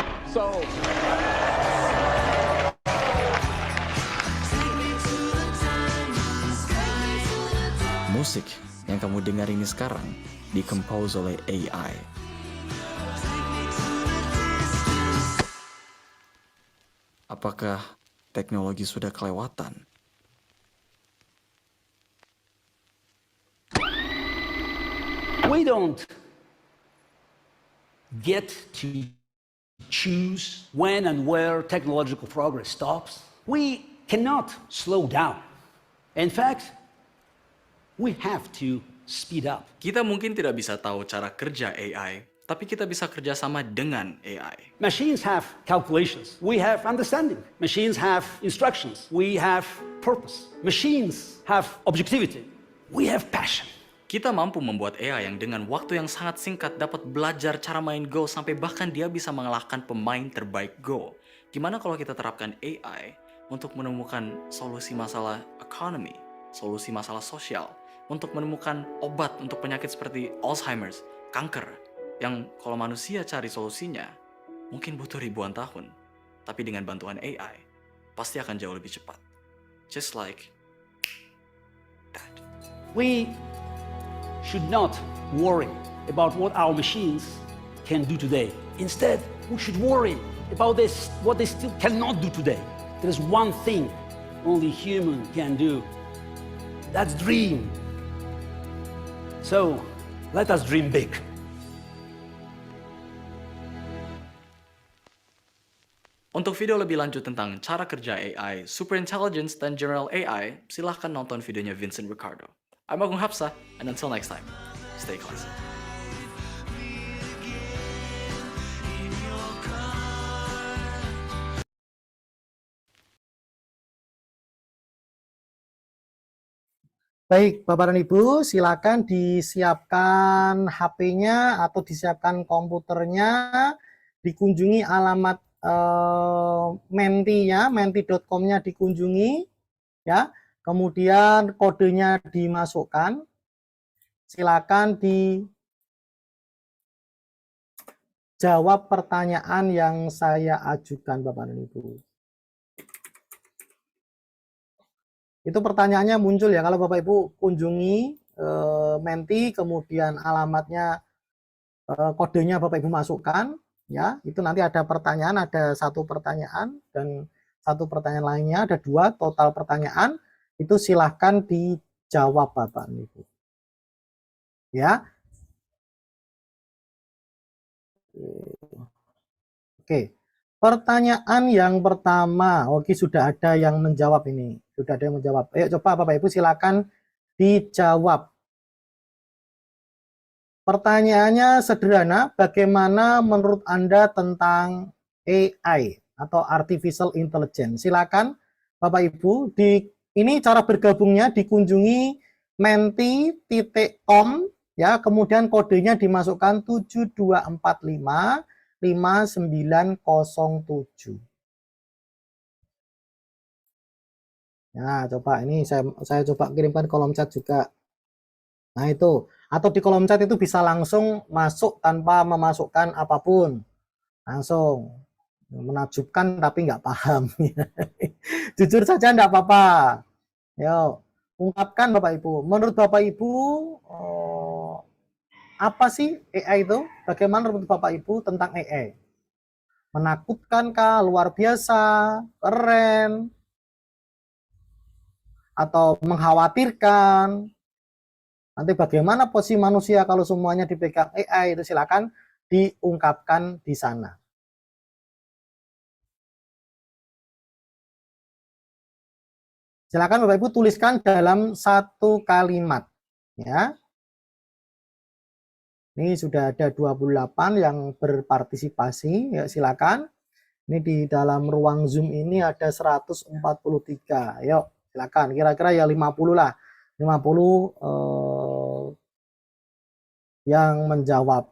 Musik yang kamu dengar ini sekarang di-compose oleh AI. Apakah teknologi sudah kelewatan? We don't get to choose when and where technological progress stops. We cannot slow down. In fact, we have to speed up. Kita mungkin tidak bisa tahu cara kerja AI, tapi kita bisa kerjasama dengan AI. Machines have calculations. We have understanding. Machines have instructions. We have purpose. Machines have objectivity. We have passion. Kita mampu membuat AI yang dengan waktu yang sangat singkat dapat belajar cara main Go sampai bahkan dia bisa mengalahkan pemain terbaik Go. Gimana kalau kita terapkan AI untuk menemukan solusi masalah ekonomi, solusi masalah sosial, untuk menemukan obat untuk penyakit seperti Alzheimer's, kanker, yang kalau manusia cari solusinya, mungkin butuh ribuan tahun. Tapi dengan bantuan AI, pasti akan jauh lebih cepat. Just like that. We should not worry about what our machines can do today. Instead, we should worry about what they still cannot do today. There's one thing only human can do. That's dream. So, let us dream big. Untuk video lebih lanjut tentang cara kerja AI, superintelligence, dan general AI, silahkan nonton videonya Vincent Ricardo. I'm Agung Hapsa, and until next time, stay classy. Baik, Bapak dan Ibu, silakan disiapkan HP-nya atau disiapkan komputernya, dikunjungi alamat Menti-nya, menti.com-nya dikunjungi, ya. Kemudian kodenya dimasukkan. Silakan dijawab pertanyaan yang saya ajukan, Bapak dan Ibu. Itu pertanyaannya muncul ya kalau Bapak Ibu kunjungi Menti, kemudian alamatnya, kodenya Bapak Ibu masukkan, ya itu nanti ada pertanyaan, ada satu pertanyaan dan satu pertanyaan lainnya, ada dua total pertanyaan, itu silahkan dijawab Bapak Ibu, ya. Oke, pertanyaan yang pertama, oke sudah ada yang menjawab ini. Sudah ada yang menjawab. Ayo coba Bapak Ibu silakan dijawab. Pertanyaannya sederhana, bagaimana menurut Anda tentang AI atau Artificial Intelligence? Silakan Bapak Ibu, ini cara bergabungnya dikunjungi menti.com, ya, kemudian kodenya dimasukkan 7245 5907. Nah, coba ini saya coba kirimkan kolom chat juga. Nah, itu. Atau di kolom chat itu bisa langsung masuk tanpa memasukkan apapun. Langsung. Menakjubkan tapi nggak paham. Jujur saja nggak apa-apa. Yo, ungkapkan Bapak Ibu. Menurut Bapak Ibu, apa sih AI itu? Bagaimana menurut Bapak Ibu tentang AI? Menakutkankah, luar biasa, keren, atau mengkhawatirkan? Nanti bagaimana posisi manusia kalau semuanya dipegang AI? Itu silakan diungkapkan di sana. Silakan Bapak Ibu tuliskan dalam satu kalimat, ya. Ini sudah ada 28 yang berpartisipasi, ya silakan. Ini di dalam ruang Zoom ini ada 143. Yuk, silakan. Kira-kira ya 50 lah. 50 yang menjawab.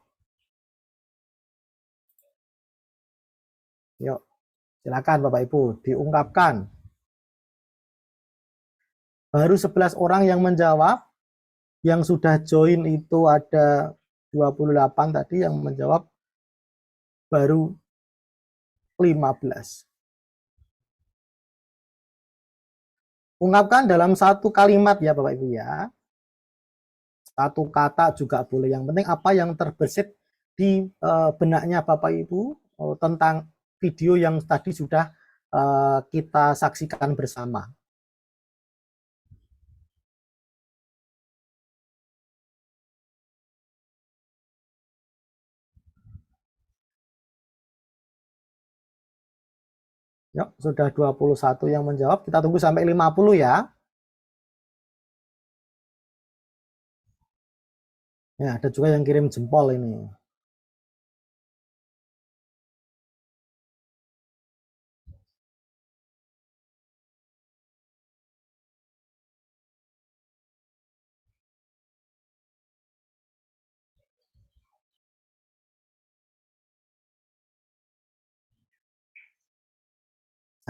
Yuk, silakan Bapak Ibu diungkapkan. Baru 11 orang yang menjawab. Yang sudah join itu ada 28 tadi yang menjawab baru 15. Ungkapkan dalam satu kalimat ya Bapak Ibu ya. Satu kata juga boleh. Yang penting apa yang terbersit di benaknya Bapak Ibu tentang video yang tadi sudah kita saksikan bersama. Yuk, sudah 21 yang menjawab. Kita tunggu sampai 50 ya. Ya, ada juga yang kirim jempol ini.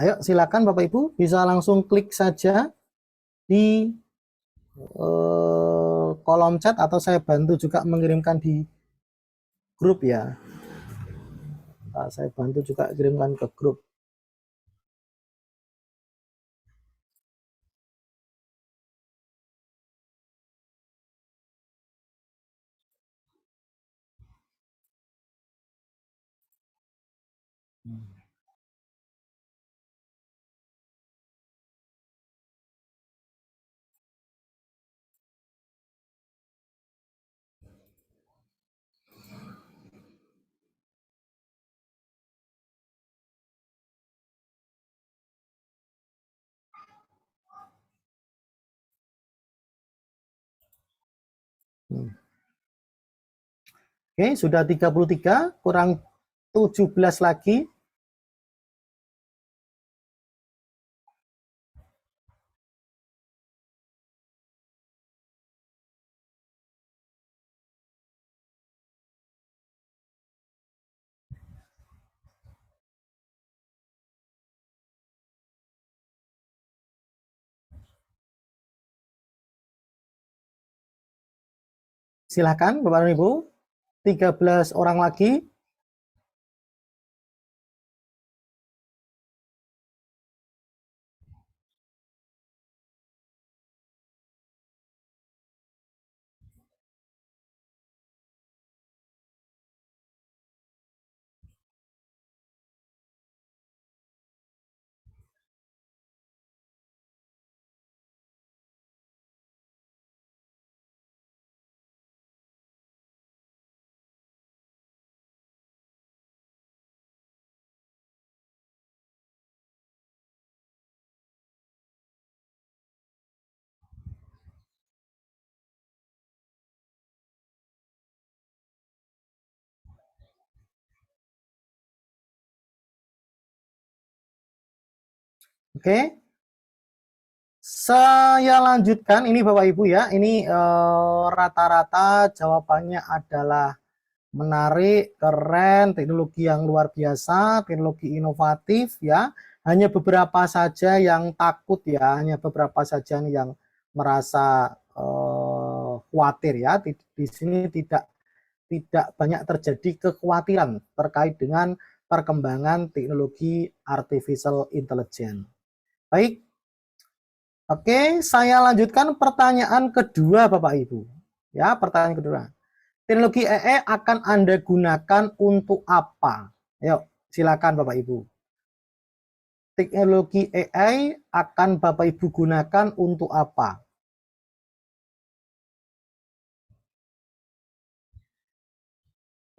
Ayo silakan Bapak Ibu bisa langsung klik saja di kolom chat atau saya bantu juga mengirimkan di grup ya. Nah, saya bantu juga kirimkan ke grup. Oke, sudah 33, kurang 17 lagi. Silahkan Bapak dan Ibu, 13 orang lagi. Oke, saya lanjutkan. Ini Bapak Ibu ya, ini rata-rata jawabannya adalah menarik, keren, teknologi yang luar biasa, teknologi inovatif ya. Hanya beberapa saja yang takut ya, hanya beberapa saja yang merasa khawatir ya. Di sini tidak banyak terjadi kekhawatiran terkait dengan perkembangan teknologi artificial intelligence. Baik, oke, saya lanjutkan pertanyaan kedua Bapak Ibu. Ya, pertanyaan kedua. Teknologi AI akan Anda gunakan untuk apa? Ayo, silakan Bapak Ibu. Teknologi AI akan Bapak Ibu gunakan untuk apa?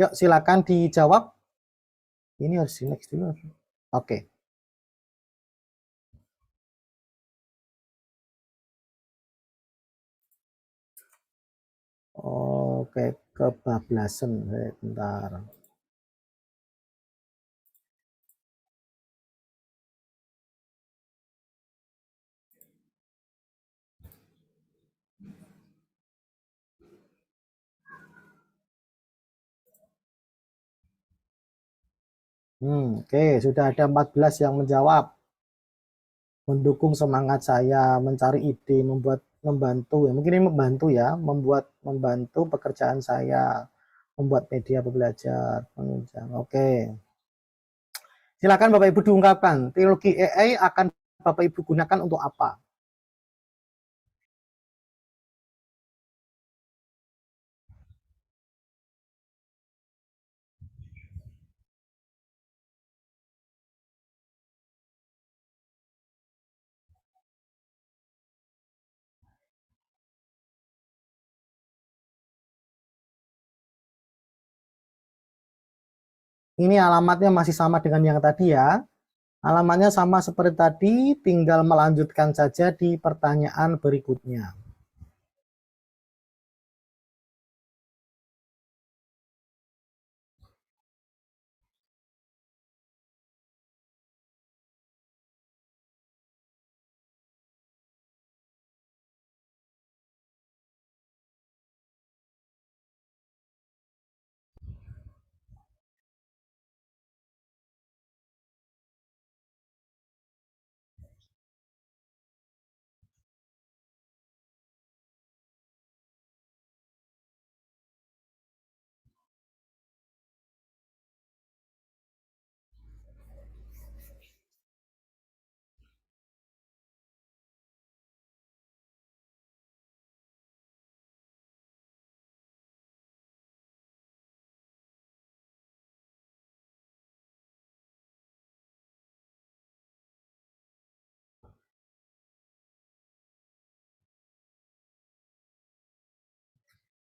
Yuk, silakan dijawab. Ini harus di next dulu. Oke. Oke, kebablasan. Bentar. Oke, sudah ada 14 yang menjawab. Mendukung semangat saya mencari ide, membantu ya. Mungkin ini membantu ya, membantu pekerjaan saya, membuat media belajar, penunjang. Oke. Silakan Bapak Ibu diungkapkan, teknologi AI akan Bapak Ibu gunakan untuk apa? Ini alamatnya masih sama dengan yang tadi ya. Alamatnya sama seperti tadi, tinggal melanjutkan saja di pertanyaan berikutnya.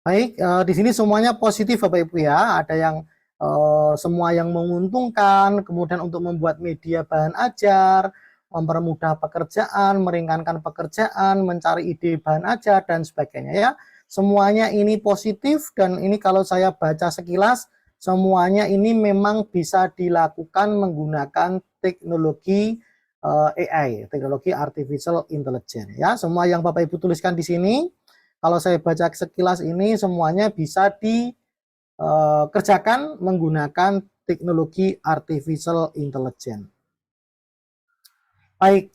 Baik, di sini semuanya positif Bapak Ibu ya. Ada yang semua yang menguntungkan, kemudian untuk membuat media bahan ajar, mempermudah pekerjaan, meringankan pekerjaan, mencari ide bahan ajar dan sebagainya ya. Semuanya ini positif dan ini kalau saya baca sekilas, semuanya ini memang bisa dilakukan menggunakan teknologi AI, teknologi artificial intelligence ya. Semua yang Bapak Ibu tuliskan di sini, kalau saya baca sekilas ini semuanya bisa dikerjakan menggunakan teknologi artificial intelligence. Baik,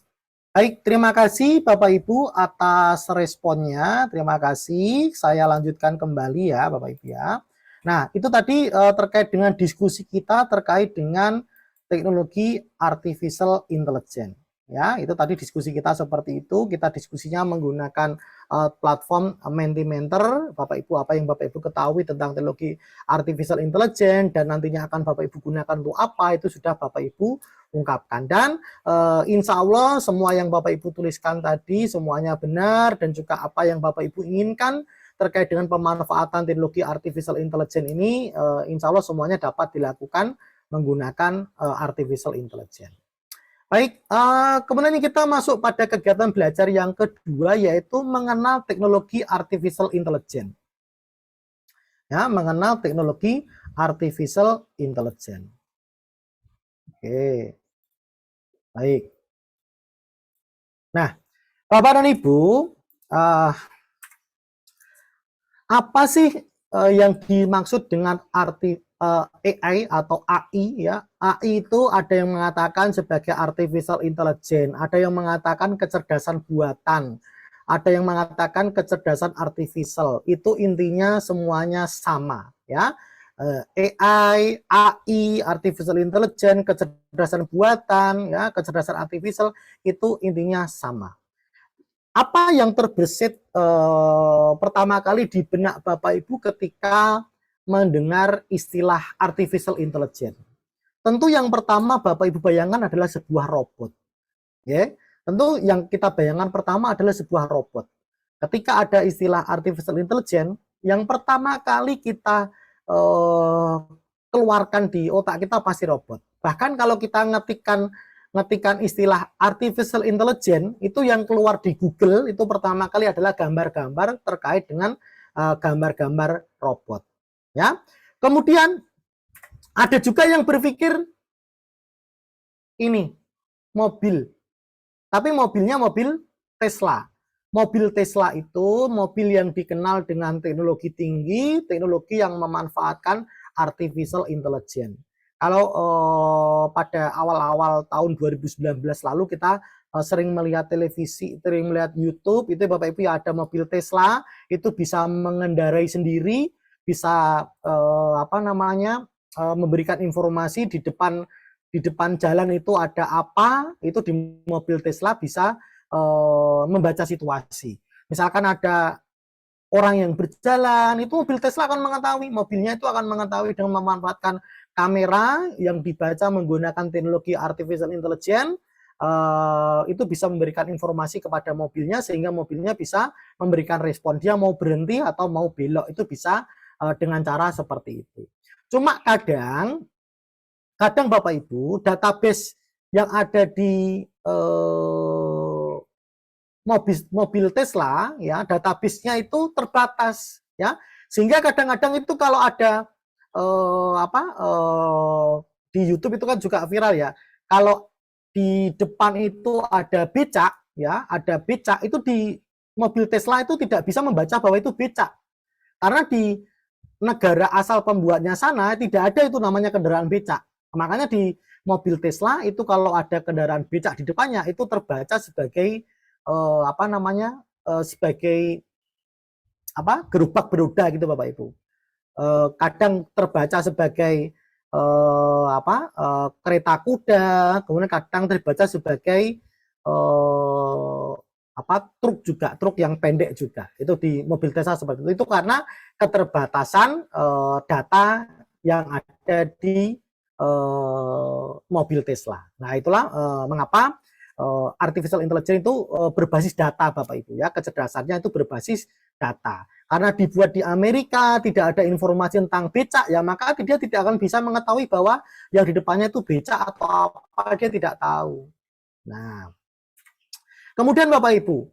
Baik, terima kasih Bapak Ibu atas responnya. Terima kasih. Saya lanjutkan kembali ya Bapak Ibu ya. Nah, itu tadi terkait dengan diskusi kita terkait dengan teknologi artificial intelligence. Ya, itu tadi diskusi kita seperti itu. Kita diskusinya menggunakan platform Mentimeter. Bapak Ibu, apa yang Bapak Ibu ketahui tentang teknologi artificial intelligence dan nantinya akan Bapak Ibu gunakan untuk apa, itu sudah Bapak Ibu ungkapkan. Dan insya Allah semua yang Bapak Ibu tuliskan tadi semuanya benar, dan juga apa yang Bapak Ibu inginkan terkait dengan pemanfaatan teknologi artificial intelligence ini, insya Allah semuanya dapat dilakukan menggunakan artificial intelligence. Baik, kemudian kita masuk pada kegiatan belajar yang kedua, yaitu mengenal teknologi artificial intelligence. Ya, mengenal teknologi artificial intelligence. Oke, baik. Nah, Bapak dan Ibu, apa sih yang dimaksud dengan AI atau AI ya? AI itu ada yang mengatakan sebagai artificial intelligence, ada yang mengatakan kecerdasan buatan, ada yang mengatakan kecerdasan artificial. Itu intinya semuanya sama ya. AI, artificial intelligence, kecerdasan buatan, ya, kecerdasan artificial, itu intinya sama. Apa yang terbersit pertama kali di benak Bapak Ibu ketika mendengar istilah artificial intelligence? Tentu yang pertama Bapak Ibu bayangkan adalah sebuah robot. Ya, tentu yang kita bayangkan pertama adalah sebuah robot. Ketika ada istilah artificial intelligence, yang pertama kali kita keluarkan di otak kita pasti robot. Bahkan kalau kita ngetikan istilah artificial intelligence, itu yang keluar di Google itu pertama kali adalah gambar-gambar terkait dengan gambar-gambar robot. Ya, kemudian ada juga yang berpikir ini mobil, tapi mobilnya mobil Tesla. Mobil Tesla itu mobil yang dikenal dengan teknologi tinggi, teknologi yang memanfaatkan artificial intelligence. Kalau pada awal-awal tahun 2019 lalu kita sering melihat televisi, sering melihat YouTube, itu Bapak Ibu ya, ada mobil Tesla, itu bisa mengendarai sendiri, bisa memberikan informasi di depan jalan itu ada apa, itu di mobil Tesla bisa membaca situasi. Misalkan ada orang yang berjalan, itu mobil Tesla akan mengetahui, mobilnya itu akan mengetahui dengan memanfaatkan kamera yang dibaca menggunakan teknologi artificial intelligence, itu bisa memberikan informasi kepada mobilnya sehingga mobilnya bisa memberikan respon, dia mau berhenti atau mau belok, itu bisa dengan cara seperti itu. Cuma kadang Bapak Ibu, database yang ada di mobil Tesla ya, database-nya itu terbatas ya, sehingga kadang-kadang itu kalau ada di YouTube itu kan juga viral ya, kalau di depan itu ada becak ya, ada becak, itu di mobil Tesla itu tidak bisa membaca bahwa itu becak, karena di negara asal pembuatnya sana tidak ada itu namanya kendaraan becak. Makanya di mobil Tesla itu kalau ada kendaraan becak di depannya itu terbaca sebagai sebagai gerobak beroda gitu Bapak Ibu. Kadang terbaca sebagai kereta kuda, kemudian kadang terbaca sebagai truk juga, truk yang pendek juga. Itu di mobil Tesla seperti itu. Itu karena keterbatasan data yang ada di mobil Tesla. Nah, itulah mengapa artificial intelligence itu berbasis data Bapak Ibu ya, kecerdasannya itu berbasis data. Karena dibuat di Amerika, tidak ada informasi tentang becak ya, maka dia tidak akan bisa mengetahui bahwa yang di depannya itu becak atau apa, dia tidak tahu. Nah, kemudian Bapak Ibu,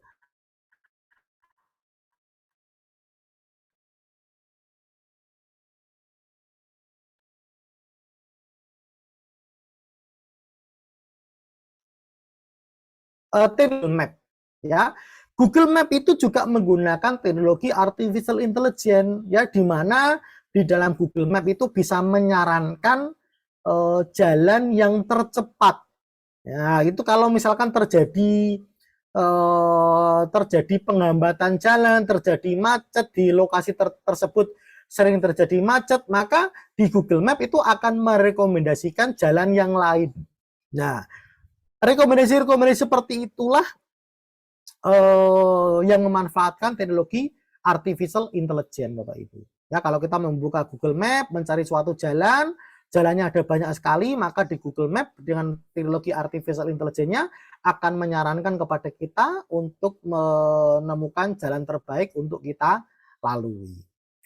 Google Map ya. Google Map itu juga menggunakan teknologi artificial intelligence ya, di mana di dalam Google Map itu bisa menyarankan jalan yang tercepat Ya, itu kalau misalkan terjadi penghambatan jalan, terjadi macet di lokasi tersebut, sering terjadi macet, maka di Google Map itu akan merekomendasikan jalan yang lain. Nah, rekomendasi-rekomendasi seperti itulah yang memanfaatkan teknologi artificial intelligence, Bapak Ibu. Ya, kalau kita membuka Google Map, mencari suatu jalan, jalannya ada banyak sekali, maka di Google Map dengan teknologi artificial intelligence-nya akan menyarankan kepada kita untuk menemukan jalan terbaik untuk kita lalui.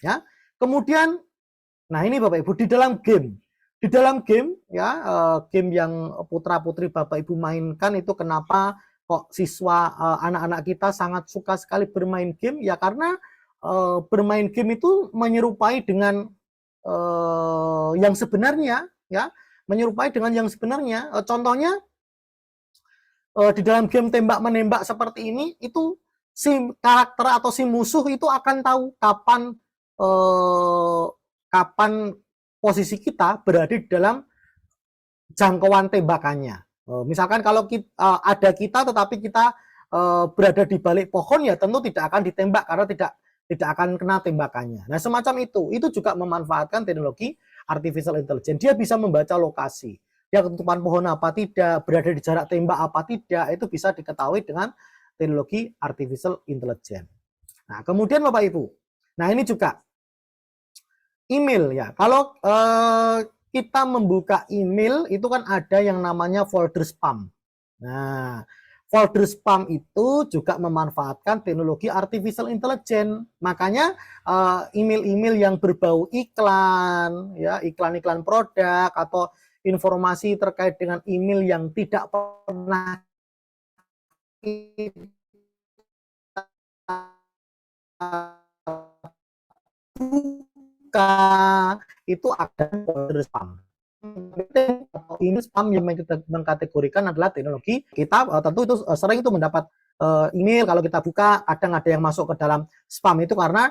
Ya, kemudian, nah ini Bapak Ibu, di dalam game ya, game yang putra-putri Bapak Ibu mainkan itu kenapa kok siswa anak-anak kita sangat suka sekali bermain game? Ya karena bermain game itu menyerupai dengan yang sebenarnya, ya, menyerupai dengan yang sebenarnya. Contohnya di dalam game tembak menembak seperti ini, itu si karakter atau si musuh itu akan tahu kapan posisi kita berada di dalam jangkauan tembakannya. Misalkan kalau ada kita tetapi kita berada di balik pohon, ya tentu tidak akan ditembak karena tidak akan kena tembakannya. Nah, semacam itu juga memanfaatkan teknologi artificial intelligence. Dia bisa membaca lokasi, dia ketutupan pohon apa tidak, berada di jarak tembak apa tidak, itu bisa diketahui dengan teknologi artificial intelligence. Nah, kemudian Bapak Ibu, nah ini juga email ya. Kalau kita membuka email itu kan ada yang namanya folder spam. Nah, folder spam itu juga memanfaatkan teknologi artificial intelligence. Makanya email-email yang berbau iklan, ya, iklan-iklan produk atau informasi terkait dengan email yang tidak pernah itu akan folder spam. Ini spam yang kita mengkategorikan adalah teknologi kita tentu itu sering itu mendapat email kalau kita buka, kadang ada yang masuk ke dalam spam itu karena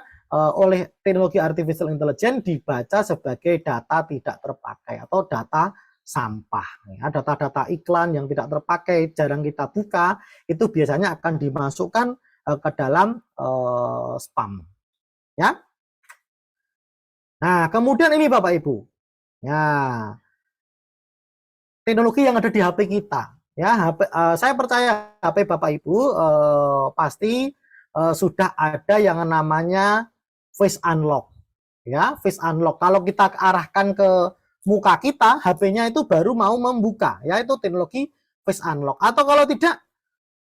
oleh teknologi artificial intelligence dibaca sebagai data tidak terpakai atau data sampah. Ya, data-data iklan yang tidak terpakai, jarang kita buka, itu biasanya akan dimasukkan ke dalam spam. Ya. Nah, kemudian ini Bapak Ibu. Ya, teknologi yang ada di HP kita, ya, saya percaya HP Bapak Ibu pasti sudah ada yang namanya face unlock, ya, face unlock. Kalau kita arahkan ke muka kita, HP-nya itu baru mau membuka, ya, itu teknologi face unlock. Atau kalau tidak,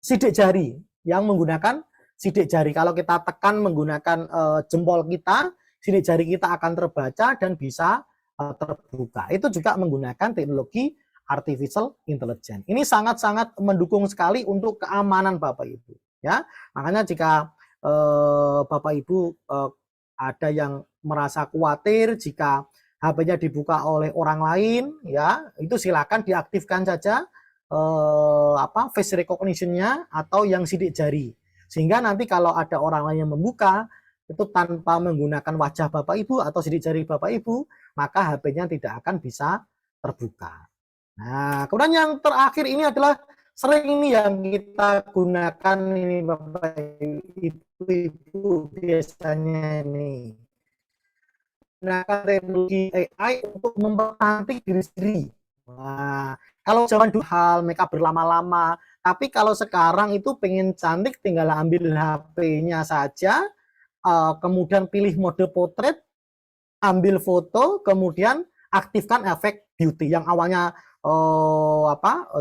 sidik jari, yang menggunakan sidik jari. Kalau kita tekan menggunakan jempol kita, sidik jari kita akan terbaca dan bisa terbuka. Itu juga menggunakan teknologi artificial intelligence. Ini sangat-sangat mendukung sekali untuk keamanan Bapak Ibu. Ya, makanya jika Bapak Ibu ada yang merasa khawatir jika HP-nya dibuka oleh orang lain, ya itu silakan diaktifkan saja face recognition-nya atau yang sidik jari. Sehingga nanti kalau ada orang lain yang membuka itu tanpa menggunakan wajah Bapak Ibu atau sidik jari Bapak Ibu, maka HP-nya tidak akan bisa terbuka. Nah, kemudian yang terakhir ini adalah sering ini yang kita gunakan ini Bapak Ibu biasanya ini. Gunakan teknologi AI untuk mempercantik diri sendiri. Nah, kalau zaman dulu hal makeup berlama-lama, tapi kalau sekarang itu pengen cantik tinggal ambil HP-nya saja, kemudian pilih mode potret, ambil foto, kemudian aktifkan efek beauty yang awalnya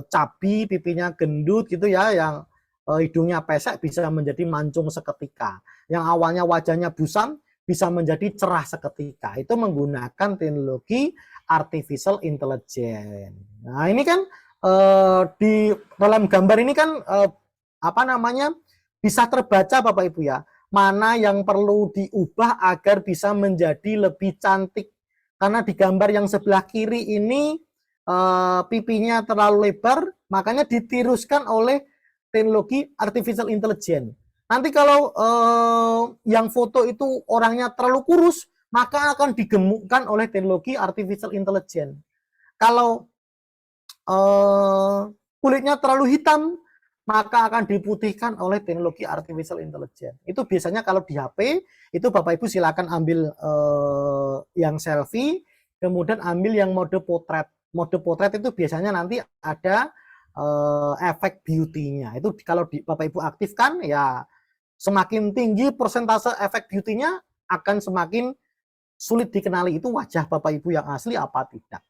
cabi, pipinya gendut gitu ya, yang hidungnya pesek bisa menjadi mancung seketika, yang awalnya wajahnya busam bisa menjadi cerah seketika. Itu menggunakan teknologi artificial intelligence. Nah, ini kan di dalam gambar ini kan bisa terbaca Bapak Ibu ya, mana yang perlu diubah agar bisa menjadi lebih cantik. Karena di gambar yang sebelah kiri ini pipinya terlalu lebar, makanya ditiruskan oleh teknologi artificial intelligence. Nanti kalau yang foto itu orangnya terlalu kurus, maka akan digemukkan oleh teknologi artificial intelligence. Kalau kulitnya terlalu hitam, maka akan diputihkan oleh teknologi artificial intelligence. Itu biasanya kalau di HP, itu Bapak Ibu silakan ambil yang selfie, kemudian ambil yang mode potret. Mode potret itu biasanya nanti ada efek beauty-nya. Itu kalau Bapak Ibu aktifkan, ya semakin tinggi persentase efek beauty-nya akan semakin sulit dikenali itu wajah Bapak Ibu yang asli apa tidak.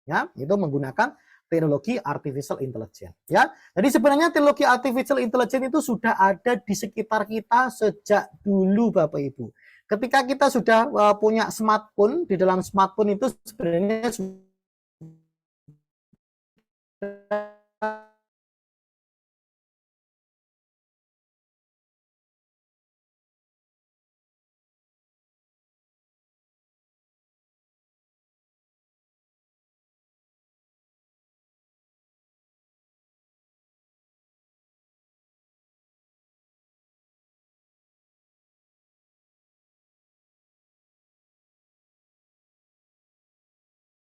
Ya, itu menggunakan teknologi artificial intelligence. Ya, jadi sebenarnya teknologi artificial intelligence itu sudah ada di sekitar kita sejak dulu, Bapak Ibu. Ketika kita sudah punya smartphone, di dalam smartphone itu sebenarnya sudah